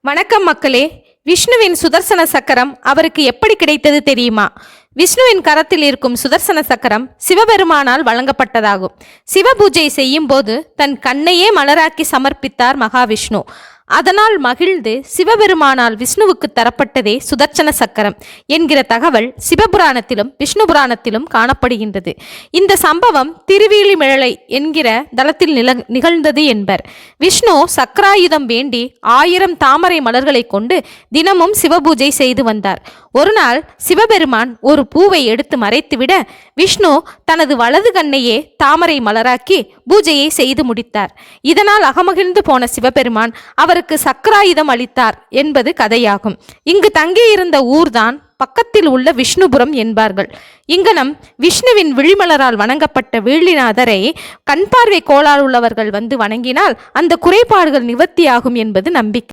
வணக்கம் மக்களே. விஷ்ணுவின் சுதர்சன சக்கரம் அவருக்கு எப்படி கிடைத்தது தெரியுமா? விஷ்ணுவின் கரத்தில் இருக்கும் சுதர்சன சக்கரம் சிவபெருமானால் வழங்கப்பட்டதாகும். சிவபூஜை செய்யும் போது தன் கண்ணையே மலராக்கி சமர்ப்பித்தார் மகாவிஷ்ணு. அதனால் மகிழ்ந்து சிவபெருமானால் விஷ்ணுவுக்கு தரப்பட்டதே சுதர்சன சக்கரம் என்கிற தகவல் சிவபுராணத்திலும் விஷ்ணு புராணத்திலும் காணப்படுகின்றது. இந்த சம்பவம் திருவீழிமிழலை என்கிற தலத்தில் நிகழ்ந்தது என்பர். விஷ்ணு சக்கராயுதம் வேண்டி 1000 தாமரை மலர்களை கொண்டு தினமும் சிவபூஜை செய்து வந்தார். ஒரு நாள் சிவபெருமான் ஒரு பூவை எடுத்து மறைத்துவிட விஷ்ணு தனது வலது கண்ணையே தாமரை மலராக்கி பூஜையை செய்து முடித்தார். இதனால் அகமகிழ்ந்து போன சிவபெருமான் அவருக்கு சக்கராயுதம் அளித்தார் என்பது கதையாகும். இங்கு தங்கியிருந்த ஊர்தான் பக்கத்தில் உள்ள விஷ்ணுபுரம் என்பார்கள். இங்கனம் விஷ்ணுவின் விழிமலரால் வணங்கப்பட்ட வீழிநாதரை கண்பார்வை கோளாறு உள்ளவர்கள் வந்து வணங்கினால் அந்த குறைபாடுகள் நிவர்த்தியாகும் என்பது நம்பிக்கை.